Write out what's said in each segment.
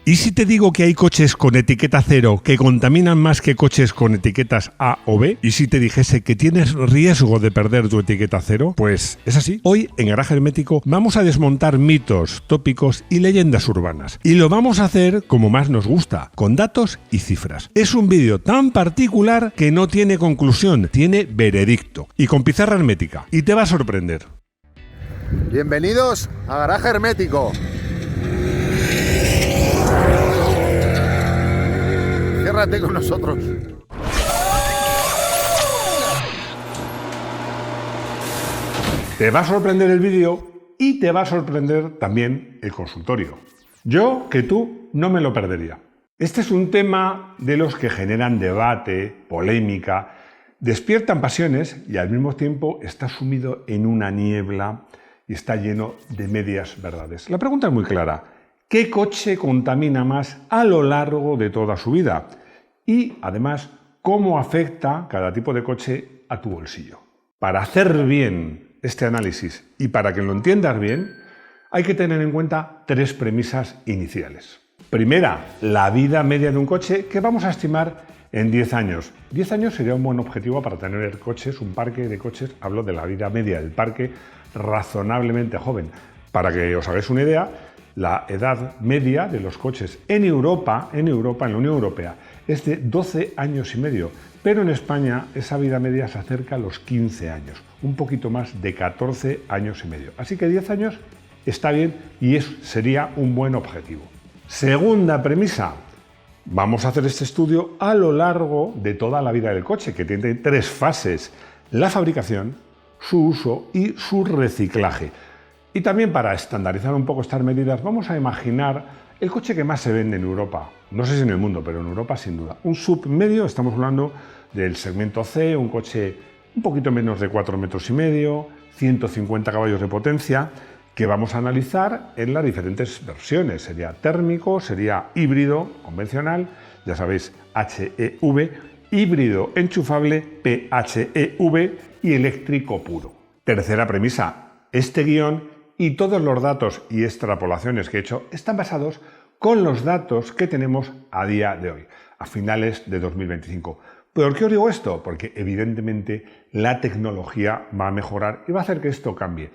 ¿Y si te digo que hay coches con etiqueta cero que contaminan más que coches con etiquetas A o B? ¿Y si te dijese que tienes riesgo de perder tu etiqueta cero? Pues es así. Hoy en Garaje Hermético vamos a desmontar mitos, tópicos y leyendas urbanas. Y lo vamos a hacer como más nos gusta, con datos y cifras. Es un vídeo tan particular que no tiene conclusión, tiene veredicto. Y con pizarra hermética. Y te va a sorprender. Bienvenidos a Garaje Hermético. Ciérrate con nosotros. Te va a sorprender el vídeo y te va a sorprender también el consultorio. Yo, que tú, no me lo perdería. Este es un tema de los que generan debate, polémica, despiertan pasiones y al mismo tiempo está sumido en una niebla y está lleno de medias verdades. La pregunta es muy clara. ¿Qué coche contamina más a lo largo de toda su vida? Y, además, ¿cómo afecta cada tipo de coche a tu bolsillo? Para hacer bien este análisis y para que lo entiendas bien, hay que tener en cuenta tres premisas iniciales. Primera, la vida media de un coche que vamos a estimar en 10 años. 10 años sería un buen objetivo para tener coches, un parque de coches, hablo de la vida media del parque, razonablemente joven. Para que os hagáis una idea, la edad media de los coches en Europa, en la Unión Europea, es de 12 años y medio, pero en España esa vida media se acerca a los 15 años, un poquito más de 14 años y medio. Así que 10 años está bien y sería un buen objetivo. Segunda premisa, vamos a hacer este estudio a lo largo de toda la vida del coche, que tiene tres fases: la fabricación, su uso y su reciclaje. Y también para estandarizar un poco estas medidas, vamos a imaginar el coche que más se vende en Europa. No sé si en el mundo, pero en Europa sin duda. Un sub medio, estamos hablando del segmento C, un coche un poquito menos de 4,5 metros, 150 caballos de potencia, que vamos a analizar en las diferentes versiones. Sería térmico, sería híbrido convencional, ya sabéis, HEV, híbrido enchufable, PHEV y eléctrico puro. Tercera premisa, este guión y todos los datos y extrapolaciones que he hecho están basados con los datos que tenemos a día de hoy, a finales de 2025. ¿Por qué os digo esto? Porque evidentemente la tecnología va a mejorar y va a hacer que esto cambie.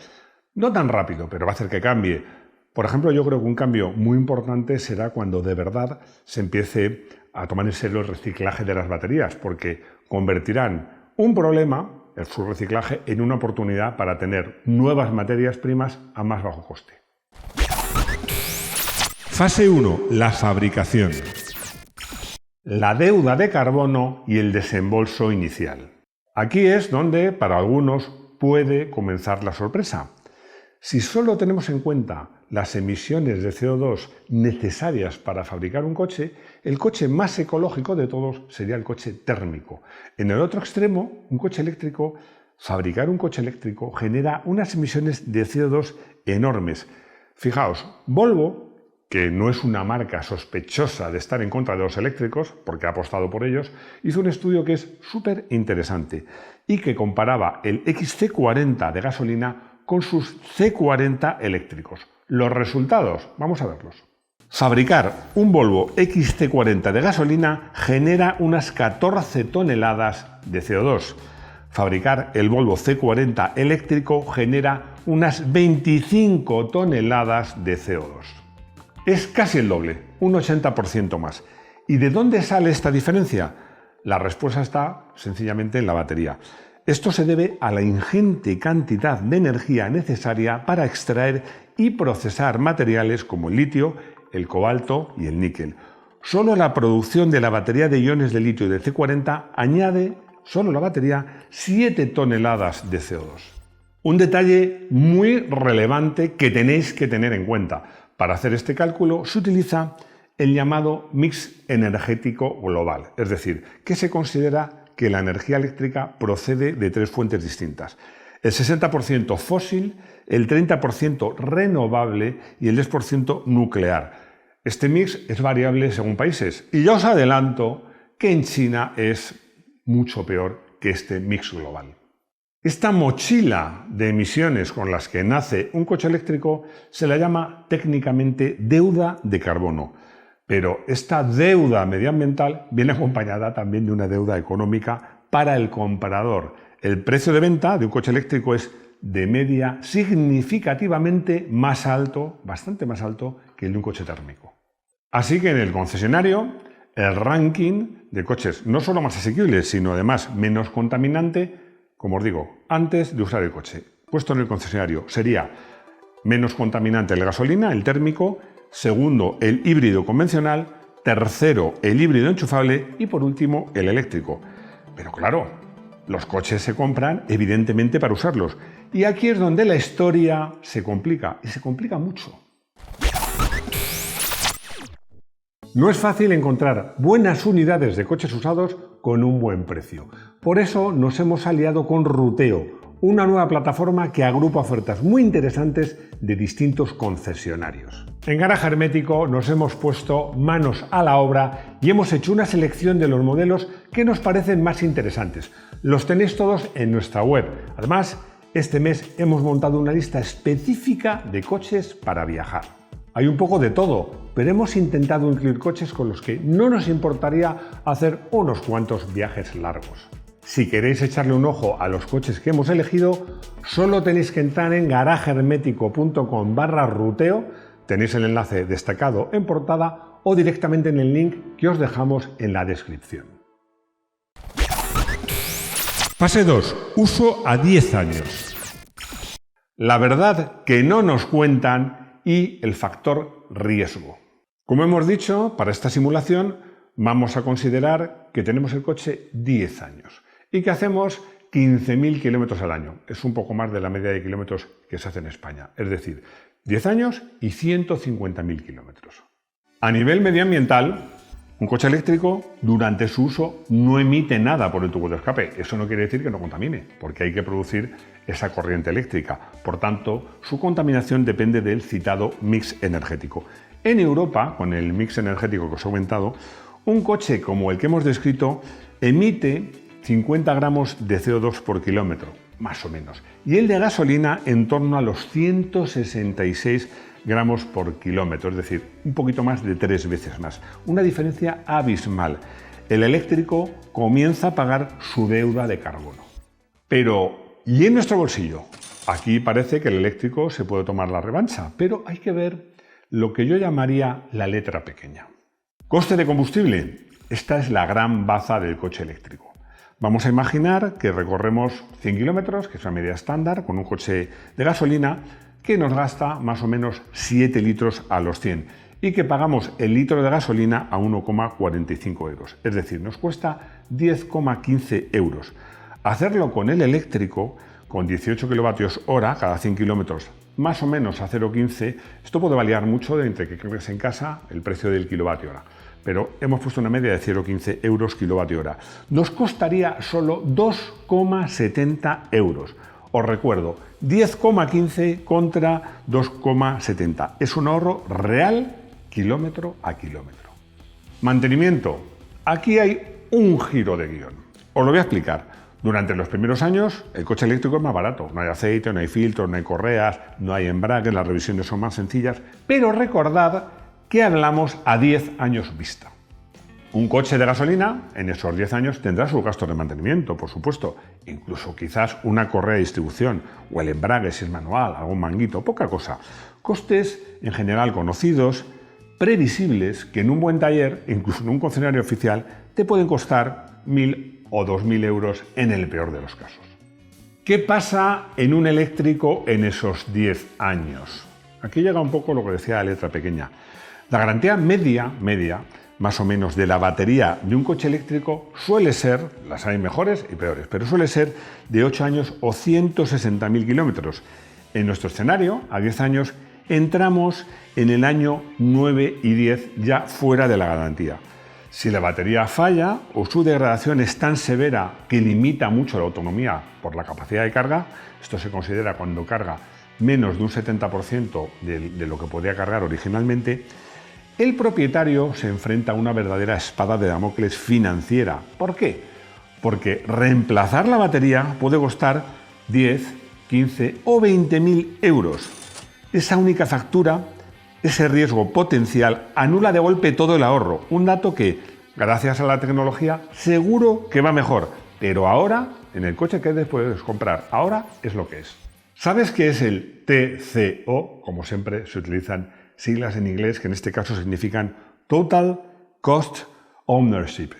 No tan rápido, pero va a hacer que cambie. Por ejemplo, yo creo que un cambio muy importante será cuando de verdad se empiece a tomar en serio el reciclaje de las baterías, porque convertirán un problema, su reciclaje, en una oportunidad para tener nuevas materias primas a más bajo coste. Fase 1. La fabricación. La deuda de carbono y el desembolso inicial. Aquí es donde, para algunos, puede comenzar la sorpresa. Si solo tenemos en cuenta las emisiones de CO2 necesarias para fabricar un coche, el coche más ecológico de todos sería el coche térmico. En el otro extremo, un coche eléctrico, fabricar un coche eléctrico genera unas emisiones de CO2 enormes. Fijaos, Volvo, que no es una marca sospechosa de estar en contra de los eléctricos, porque ha apostado por ellos, hizo un estudio que es súper interesante y que comparaba el XC40 de gasolina con sus C40 eléctricos. Los resultados, vamos a verlos. Fabricar un Volvo XC40 de gasolina genera unas 14 toneladas de CO2. Fabricar el Volvo C40 eléctrico genera unas 25 toneladas de CO2. Es casi el doble, un 80% más. ¿Y de dónde sale esta diferencia? La respuesta está sencillamente en la batería. Esto se debe a la ingente cantidad de energía necesaria para extraer y procesar materiales como el litio, el cobalto y el níquel. Solo la producción de la batería de iones de litio de C40 añade, solo la batería, 7 toneladas de CO2. Un detalle muy relevante que tenéis que tener en cuenta. Para hacer este cálculo se utiliza el llamado mix energético global, es decir, que se considera que la energía eléctrica procede de tres fuentes distintas: el 60% fósil, el 30% renovable y el 10% nuclear. Este mix es variable según países y ya os adelanto que en China es mucho peor que este mix global. Esta mochila de emisiones con las que nace un coche eléctrico se la llama técnicamente deuda de carbono. Pero esta deuda medioambiental viene acompañada también de una deuda económica para el comprador. El precio de venta de un coche eléctrico es de media significativamente más alto, bastante más alto que el de un coche térmico. Así que en el concesionario, el ranking de coches no solo más asequibles, sino además menos contaminante, como os digo, antes de usar el coche, puesto en el concesionario, sería menos contaminante el gasolina, el térmico, segundo el híbrido convencional, tercero el híbrido enchufable y por último el eléctrico. Pero claro, los coches se compran evidentemente para usarlos. Y aquí es donde la historia se complica, y se complica mucho. No es fácil encontrar buenas unidades de coches usados con un buen precio. Por eso nos hemos aliado con Ruteo, una nueva plataforma que agrupa ofertas muy interesantes de distintos concesionarios. En Garaje Hermético nos hemos puesto manos a la obra y hemos hecho una selección de los modelos que nos parecen más interesantes. Los tenéis todos en nuestra web. Además, este mes hemos montado una lista específica de coches para viajar. Hay un poco de todo, pero hemos intentado incluir coches con los que no nos importaría hacer unos cuantos viajes largos. Si queréis echarle un ojo a los coches que hemos elegido, solo tenéis que entrar en garajehermético.com/ruteo, tenéis el enlace destacado en portada o directamente en el link que os dejamos en la descripción. Fase 2. Uso a 10 años. La verdad que no nos cuentan y el factor riesgo. Como hemos dicho, para esta simulación vamos a considerar que tenemos el coche 10 años. Y que hacemos 15.000 kilómetros al año. Es un poco más de la media de kilómetros que se hace en España. Es decir, 10 años y 150.000 kilómetros. A nivel medioambiental, un coche eléctrico durante su uso no emite nada por el tubo de escape. Eso no quiere decir que no contamine, porque hay que producir esa corriente eléctrica. Por tanto, su contaminación depende del citado mix energético. En Europa, con el mix energético que os he comentado, un coche como el que hemos descrito emite 50 gramos de CO2 por kilómetro, más o menos. Y el de gasolina en torno a los 166 gramos por kilómetro, es decir, un poquito más de 3 veces más. Una diferencia abismal. El eléctrico comienza a pagar su deuda de carbono. Pero, ¿y en nuestro bolsillo? Aquí parece que el eléctrico se puede tomar la revancha, pero hay que ver lo que yo llamaría la letra pequeña. Coste de combustible. Esta es la gran baza del coche eléctrico. Vamos a imaginar que recorremos 100 kilómetros, que es una media estándar, con un coche de gasolina que nos gasta más o menos 7 litros a los 100 y que pagamos el litro de gasolina a 1,45 euros. Es decir, nos cuesta 10,15 euros. Hacerlo con el eléctrico, con 18 kilovatios hora cada 100 kilómetros, más o menos a 0,15, esto puede variar mucho de entre que cargues en casa el precio del kilovatio hora. Pero hemos puesto una media de 0,15 euros kilovatio hora. Nos costaría solo 2,70 euros. Os recuerdo, 10,15 contra 2,70. Es un ahorro real kilómetro a kilómetro. Mantenimiento. Aquí hay un giro de guión. Os lo voy a explicar. Durante los primeros años, el coche eléctrico es más barato. No hay aceite, no hay filtros, no hay correas, no hay embrague, las revisiones son más sencillas. Pero recordad que hablamos a 10 años vista. Un coche de gasolina en esos 10 años tendrá sus gastos de mantenimiento, por supuesto, incluso quizás una correa de distribución o el embrague si es manual, algún manguito, poca cosa. Costes en general conocidos, previsibles, que en un buen taller, incluso en un concesionario oficial, te pueden costar 1.000 o 2.000 euros en el peor de los casos. ¿Qué pasa en un eléctrico en esos 10 años? Aquí llega un poco lo que decía la letra pequeña. La garantía media, más o menos, de la batería de un coche eléctrico suele ser, las hay mejores y peores, pero suele ser de 8 años o 160.000 kilómetros. En nuestro escenario, a 10 años, entramos en el año 9 y 10 ya fuera de la garantía. Si la batería falla o su degradación es tan severa que limita mucho la autonomía por la capacidad de carga, esto se considera cuando carga menos de un 70% de lo que podía cargar originalmente, el propietario se enfrenta a una verdadera espada de Damocles financiera. ¿Por qué? Porque reemplazar la batería puede costar 10, 15 o 20.000 euros. Esa única factura ese riesgo potencial anula de golpe todo el ahorro, un dato que, gracias a la tecnología, seguro que va mejor, pero ahora, en el coche que puedes comprar, ahora es lo que es. ¿Sabes qué es el TCO? Como siempre se utilizan siglas en inglés que en este caso significan Total Cost Ownership.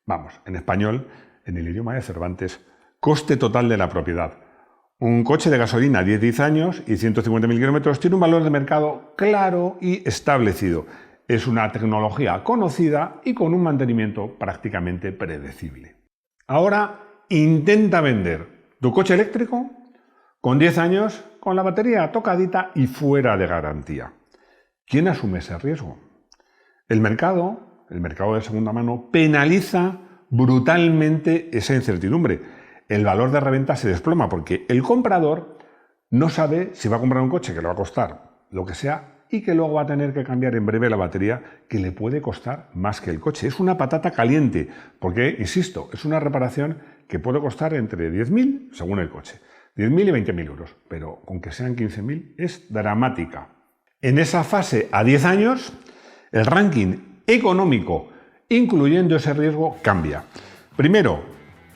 Vamos, en español, en el idioma de Cervantes, coste total de la propiedad. Un coche de gasolina 10 años y 150.000 kilómetros tiene un valor de mercado claro y establecido. Es una tecnología conocida y con un mantenimiento prácticamente predecible. Ahora intenta vender tu coche eléctrico con 10 años, con la batería tocadita y fuera de garantía. ¿Quién asume ese riesgo? El mercado de segunda mano, penaliza brutalmente esa incertidumbre. El valor de reventa se desploma porque el comprador no sabe si va a comprar un coche que le va a costar lo que sea y que luego va a tener que cambiar en breve la batería, que le puede costar más que el coche. Es una patata caliente porque, insisto, es una reparación que puede costar entre 10.000, según el coche, 10.000 y 20.000 euros, pero con que sean 15.000 es dramática. En esa fase, a 10 años, el ranking económico, incluyendo ese riesgo, cambia. Primero,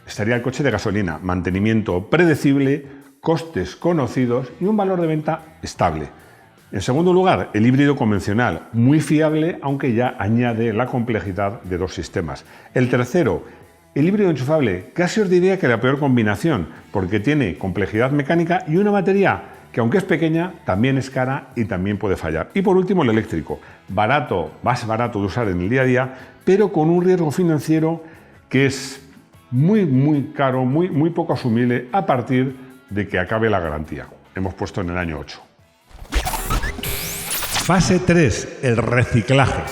estaría el coche de gasolina, mantenimiento predecible, costes conocidos y un valor de venta estable. En segundo lugar, el híbrido convencional, muy fiable, aunque ya añade la complejidad de dos sistemas. El tercero, el híbrido enchufable, casi os diría que la peor combinación, porque tiene complejidad mecánica y una batería que, aunque es pequeña, también es cara y también puede fallar. Y por último, el eléctrico, barato, más barato de usar en el día a día, pero con un riesgo financiero que es muy caro, muy poco asumible a partir de que acabe la garantía. Hemos puesto en el año 8. Fase 3, el reciclaje.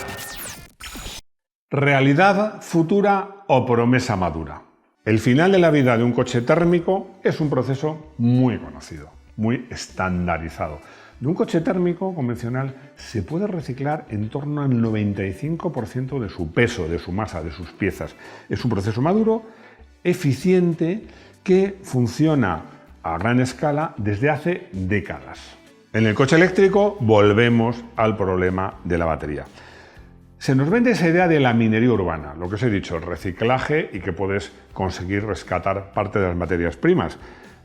Realidad futura o promesa madura. El final de la vida de un coche térmico es un proceso muy conocido, muy estandarizado. De un coche térmico convencional se puede reciclar en torno al 95% de su peso, de su masa, de sus piezas. Es un proceso maduro, eficiente, que funciona a gran escala desde hace décadas. En el coche eléctrico volvemos al problema de la batería. Se nos vende esa idea de la minería urbana, lo que os he dicho, el reciclaje y que puedes conseguir rescatar parte de las materias primas,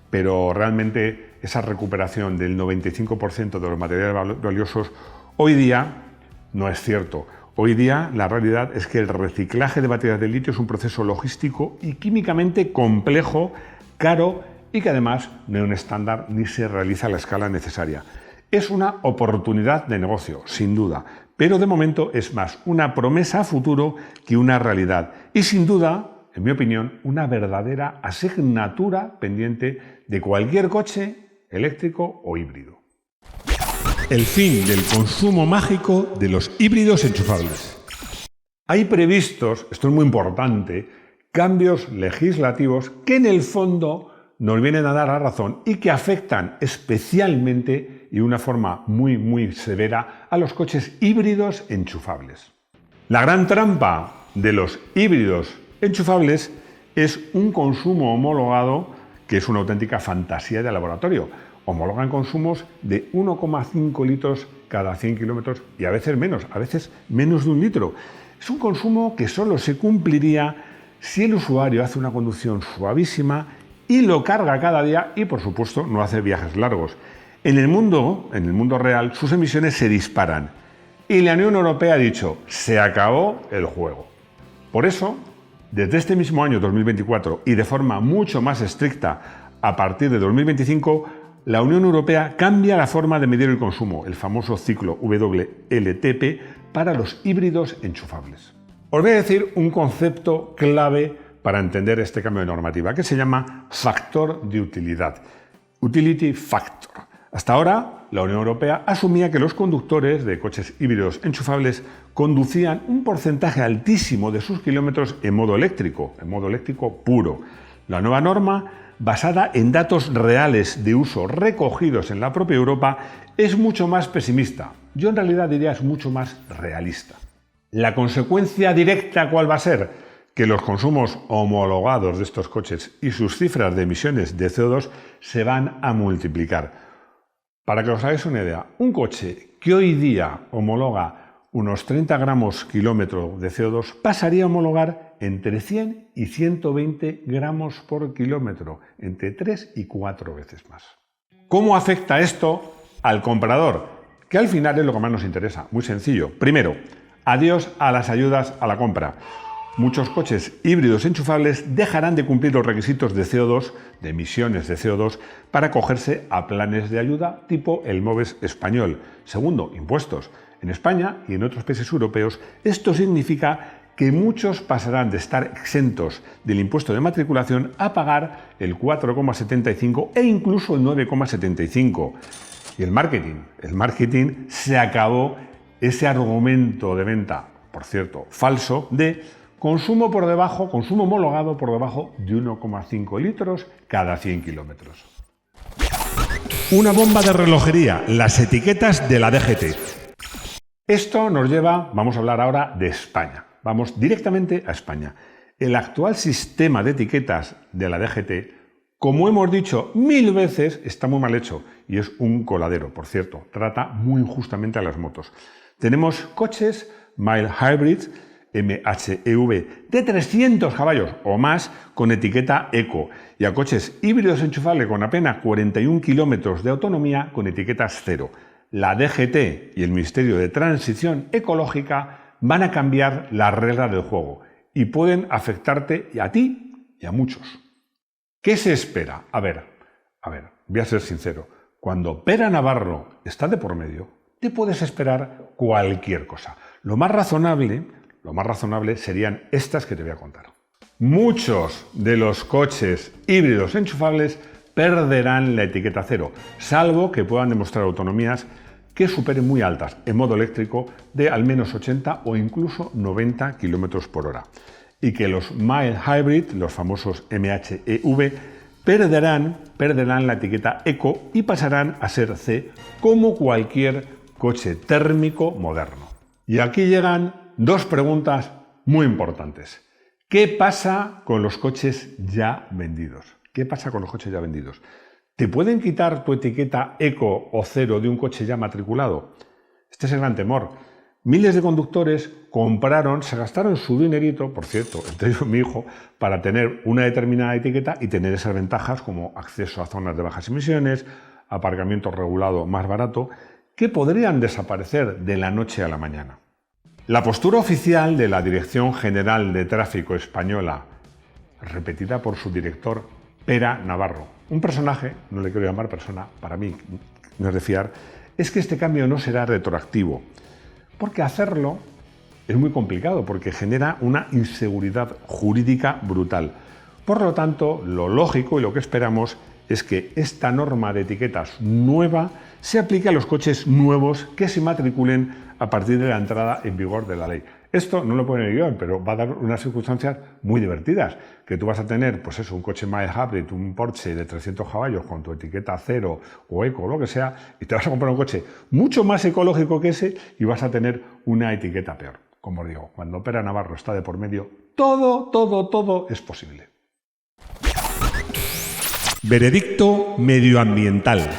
pero realmente esa recuperación del 95% de los materiales valiosos hoy día no es cierto. Hoy día la realidad es que el reciclaje de baterías de litio es un proceso logístico y químicamente complejo, caro y que además no es un estándar ni se realiza a la escala necesaria. Es una oportunidad de negocio, sin duda, pero de momento es más una promesa a futuro que una realidad. Y sin duda, en mi opinión, una verdadera asignatura pendiente de cualquier coche eléctrico o híbrido. El fin del consumo mágico de los híbridos enchufables. Hay previstos, esto es muy importante, cambios legislativos que en el fondo nos vienen a dar la razón y que afectan especialmente y de una forma muy severa a los coches híbridos enchufables. La gran trampa de los híbridos enchufables es un consumo homologado que es una auténtica fantasía de laboratorio. Homologan consumos de 1,5 litros cada 100 kilómetros y a veces menos de 1 litro. Es un consumo que solo se cumpliría si el usuario hace una conducción suavísima y lo carga cada día y, por supuesto, no hace viajes largos. En el mundo real, sus emisiones se disparan y la Unión Europea ha dicho, se acabó el juego. Por eso, desde este mismo año 2024 y de forma mucho más estricta a partir de 2025, la Unión Europea cambia la forma de medir el consumo, el famoso ciclo WLTP, para los híbridos enchufables. Os voy a decir un concepto clave para entender este cambio de normativa, que se llama factor de utilidad, Utility Factor. Hasta ahora, la Unión Europea asumía que los conductores de coches híbridos enchufables conducían un porcentaje altísimo de sus kilómetros en modo eléctrico puro. La nueva norma, basada en datos reales de uso recogidos en la propia Europa, es mucho más pesimista. Yo en realidad diría es mucho más realista. La consecuencia directa, ¿cuál va a ser? Que los consumos homologados de estos coches y sus cifras de emisiones de CO2 se van a multiplicar. Para que os hagáis una idea, un coche que hoy día homologa unos 30 gramos kilómetro de CO2, pasaría a homologar entre 100 y 120 gramos por kilómetro, entre 3 y 4 veces más. ¿Cómo afecta esto al comprador? Que al final es lo que más nos interesa. Muy sencillo. Primero, adiós a las ayudas a la compra. Muchos coches híbridos enchufables dejarán de cumplir los requisitos de CO2, de emisiones de CO2, para acogerse a planes de ayuda tipo el MOVES español. Segundo, impuestos. En España y en otros países europeos, esto significa que muchos pasarán de estar exentos del impuesto de matriculación a pagar el 4,75 e incluso el 9,75. Y el marketing se acabó ese argumento de venta, por cierto, falso, de consumo homologado por debajo de 1,5 litros cada 100 kilómetros. Una bomba de relojería, las etiquetas de la DGT. Esto nos lleva, vamos a hablar ahora de España. Vamos directamente a España. El actual sistema de etiquetas de la DGT, como hemos dicho 1000 veces, está muy mal hecho y es un coladero, por cierto, trata muy injustamente a las motos. Tenemos coches mild hybrid, MHEV, de 300 caballos o más con etiqueta Eco y a coches híbridos enchufables con apenas 41 kilómetros de autonomía con etiquetas 0. La DGT y el Ministerio de Transición Ecológica van a cambiar las reglas del juego y pueden afectarte a ti y a muchos. ¿Qué se espera? A ver, voy a ser sincero. Cuando Pere Navarro está de por medio, te puedes esperar cualquier cosa. Lo más razonable serían estas que te voy a contar. Muchos de los coches híbridos enchufables perderán la etiqueta 0, salvo que puedan demostrar autonomías que superen muy altas en modo eléctrico de al menos 80 o incluso 90 km por hora. Y que los mild hybrid, los famosos MHEV, perderán la etiqueta Eco y pasarán a ser C como cualquier coche térmico moderno. Y aquí llegan dos preguntas muy importantes. ¿Qué pasa con los coches ya vendidos? ¿Te pueden quitar tu etiqueta Eco o 0 de un coche ya matriculado? Este es el gran temor. Miles de conductores se gastaron su dinerito, por cierto, entre ellos mi hijo, para tener una determinada etiqueta y tener esas ventajas como acceso a zonas de bajas emisiones, aparcamiento regulado más barato, que podrían desaparecer de la noche a la mañana. La postura oficial de la Dirección General de Tráfico Española, repetida por su director Pere Navarro, un personaje, no le quiero llamar persona, para mí no es de fiar, es que este cambio no será retroactivo, porque hacerlo es muy complicado, porque genera una inseguridad jurídica brutal. Por lo tanto, lo lógico y lo que esperamos es que esta norma de etiquetas nueva se aplique a los coches nuevos que se matriculen a partir de la entrada en vigor de la ley. Esto no lo pone en el guión, pero va a dar unas circunstancias muy divertidas, que tú vas a tener, pues eso, un coche mild hybrid, un Porsche de 300 caballos con tu etiqueta 0 o Eco o lo que sea, y te vas a comprar un coche mucho más ecológico que ese y vas a tener una etiqueta peor. Como os digo, cuando Pere Navarro está de por medio, todo es posible. Veredicto medioambiental.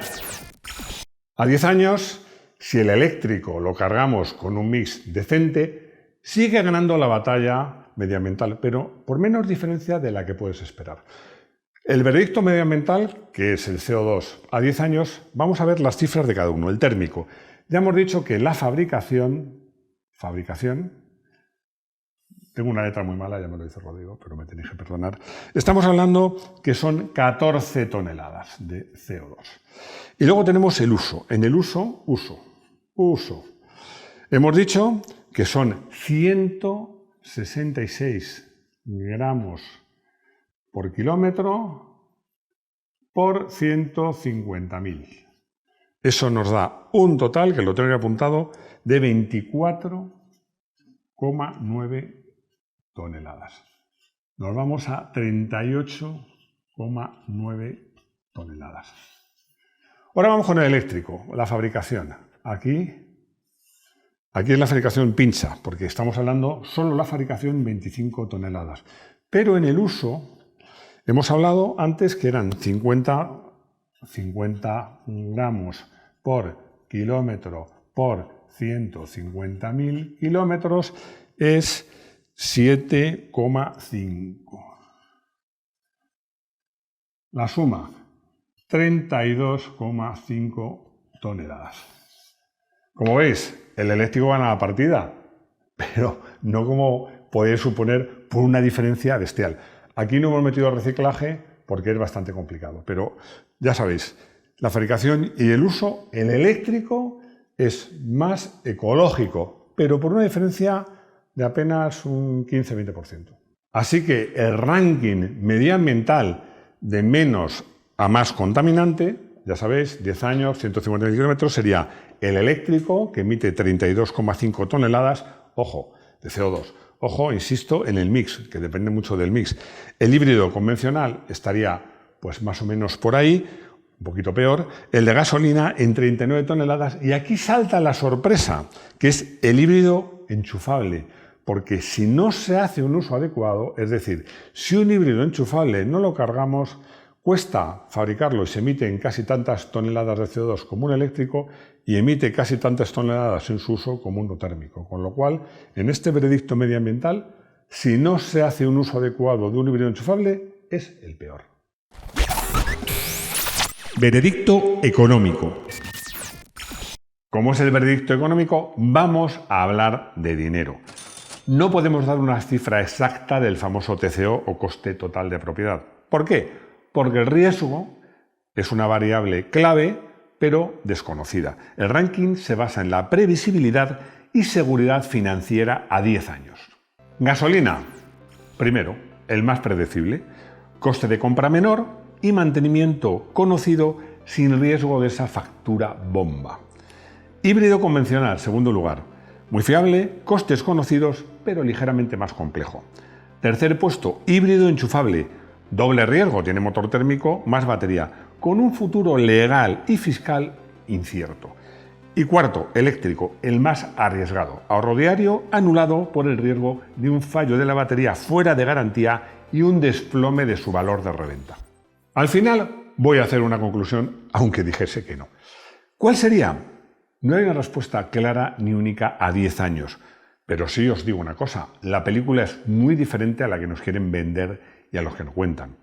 A 10 años, si el eléctrico lo cargamos con un mix decente, sigue ganando la batalla medioambiental, pero por menos diferencia de la que puedes esperar. El veredicto medioambiental, que es el CO2, a 10 años, vamos a ver las cifras de cada uno. El térmico. Ya hemos dicho que la fabricación, tengo una letra muy mala, ya me lo dice Rodrigo, pero me tenéis que perdonar. Estamos hablando que son 14 toneladas de CO2. Y luego tenemos el uso. En el uso. Hemos dicho que son 166 gramos por kilómetro por 150.000. Eso nos da un total, que lo tengo apuntado, de 24,9 toneladas. Nos vamos a 38,9 toneladas. Ahora vamos con el eléctrico, la fabricación. Aquí es la fabricación pincha, porque estamos hablando solo la fabricación 25 toneladas. Pero en el uso, hemos hablado antes que eran 50 gramos por kilómetro por 150.000 kilómetros es 7,5. La suma, 32,5 toneladas. Como veis, el eléctrico gana la partida, pero no como podéis suponer por una diferencia bestial. Aquí no hemos metido reciclaje porque es bastante complicado, pero ya sabéis, la fabricación y el uso, el eléctrico es más ecológico, pero por una diferencia de apenas un 15-20%. Así que el ranking medioambiental de menos a más contaminante, ya sabéis, 10 años, 150 kilómetros, sería el eléctrico, que emite 32,5 toneladas, ojo, de CO2. Ojo, insisto, en el mix, que depende mucho del mix. El híbrido convencional estaría pues más o menos por ahí, un poquito peor. El de gasolina en 39 toneladas. Y aquí salta la sorpresa, que es el híbrido enchufable. Porque si no se hace un uso adecuado, es decir, si un híbrido enchufable no lo cargamos, cuesta fabricarlo y se emite en casi tantas toneladas de CO2 como un eléctrico y emite casi tantas toneladas en su uso como uno térmico. Con lo cual, en este veredicto medioambiental, si no se hace un uso adecuado de un híbrido enchufable, es el peor. Veredicto económico. Como es el veredicto económico, vamos a hablar de dinero. No podemos dar una cifra exacta del famoso TCO o coste total de propiedad. ¿Por qué? Porque el riesgo es una variable clave, pero desconocida. El ranking se basa en la previsibilidad y seguridad financiera a 10 años. Gasolina. Primero, el más predecible. Coste de compra menor y mantenimiento conocido sin riesgo de esa factura bomba. Híbrido convencional, segundo lugar. Muy fiable, costes conocidos, pero ligeramente más complejo. Tercer puesto, híbrido enchufable. Doble riesgo, tiene motor térmico más batería, con un futuro legal y fiscal incierto. Y cuarto, eléctrico, el más arriesgado. Ahorro diario anulado por el riesgo de un fallo de la batería fuera de garantía y un desplome de su valor de reventa. Al final voy a hacer una conclusión, aunque dijese que no. ¿Cuál sería? No hay una respuesta clara ni única a 10 años, pero sí os digo una cosa, la película es muy diferente a la que nos quieren vender y a los que nos cuentan.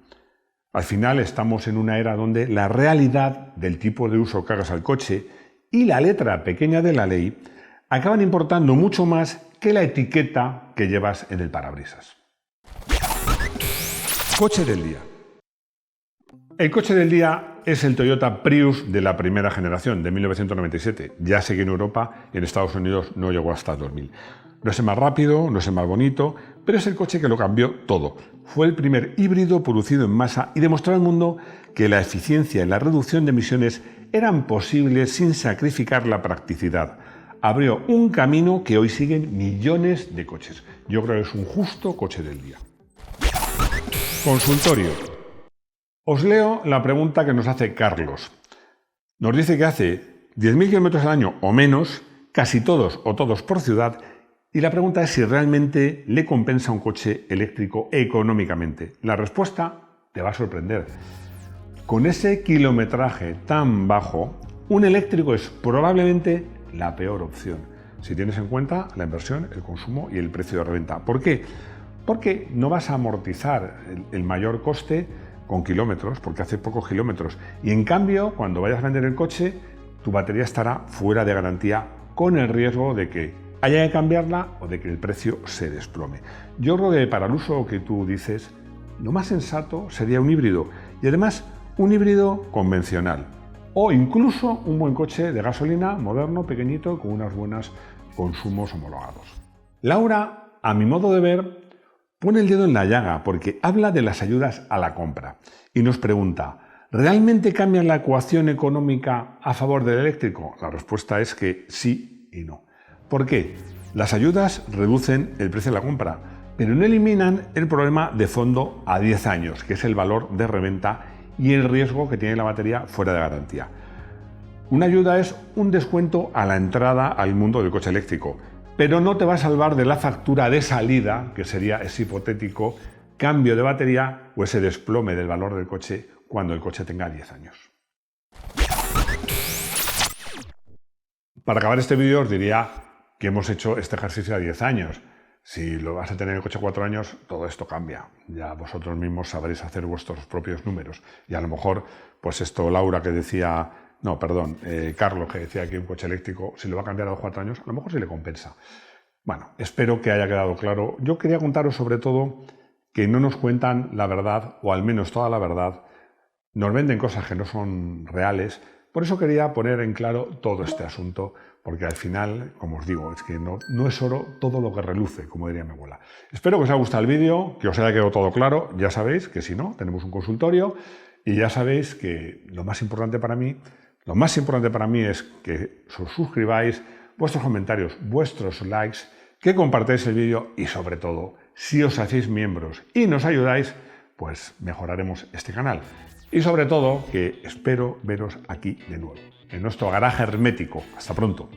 Al final estamos en una era donde la realidad del tipo de uso que hagas al coche y la letra pequeña de la ley acaban importando mucho más que la etiqueta que llevas en el parabrisas. Coche del día. El coche del día es el Toyota Prius de la primera generación, de 1997. Ya sé que en Europa y en Estados Unidos no llegó hasta 2000. No es el más rápido, no es el más bonito, pero es el coche que lo cambió todo. Fue el primer híbrido producido en masa y demostró al mundo que la eficiencia y la reducción de emisiones eran posibles sin sacrificar la practicidad. Abrió un camino que hoy siguen millones de coches. Yo creo que es un justo coche del día. Consultorio. Os leo la pregunta que nos hace Carlos. Nos dice que hace 10.000 kilómetros al año o menos, casi todos o todos por ciudad, y la pregunta es si realmente le compensa un coche eléctrico económicamente. La respuesta te va a sorprender. Con ese kilometraje tan bajo, un eléctrico es probablemente la peor opción, si tienes en cuenta la inversión, el consumo y el precio de reventa. ¿Por qué? Porque no vas a amortizar el mayor coste con kilómetros, porque hace pocos kilómetros. Y en cambio, cuando vayas a vender el coche, tu batería estará fuera de garantía con el riesgo de que haya que cambiarla o de que el precio se desplome. Yo creo que para el uso que tú dices, lo más sensato sería un híbrido. Y además, un híbrido convencional. O incluso un buen coche de gasolina moderno, pequeñito, con unos buenos consumos homologados. Laura, a mi modo de ver, pone el dedo en la llaga porque habla de las ayudas a la compra y nos pregunta, ¿realmente cambia la ecuación económica a favor del eléctrico? La respuesta es que sí y no. ¿Por qué? Las ayudas reducen el precio de la compra, pero no eliminan el problema de fondo a 10 años, que es el valor de reventa y el riesgo que tiene la batería fuera de garantía. Una ayuda es un descuento a la entrada al mundo del coche eléctrico, pero no te va a salvar de la factura de salida, que sería ese hipotético cambio de batería o ese desplome del valor del coche cuando el coche tenga 10 años. Para acabar este vídeo os diría que hemos hecho este ejercicio a 10 años. Si lo vas a tener en el coche 4 años, todo esto cambia. Ya vosotros mismos sabréis hacer vuestros propios números. Y a lo mejor, pues esto, Laura que decía, Carlos que decía que un coche eléctrico, si lo va a cambiar a los 4 años, a lo mejor sí le compensa. Bueno, espero que haya quedado claro. Yo quería contaros sobre todo que no nos cuentan la verdad, o al menos toda la verdad. Nos venden cosas que no son reales. Por eso quería poner en claro todo este asunto, porque al final, como os digo, es que no es oro todo lo que reluce, como diría mi abuela. Espero que os haya gustado el vídeo, que os haya quedado todo claro. Ya sabéis que si no, tenemos un consultorio y ya sabéis que lo más importante para mí es que os suscribáis, vuestros comentarios, vuestros likes, que compartáis el vídeo y sobre todo, si os hacéis miembros y nos ayudáis, pues mejoraremos este canal. Y sobre todo, que espero veros aquí de nuevo, en nuestro garaje hermético. Hasta pronto.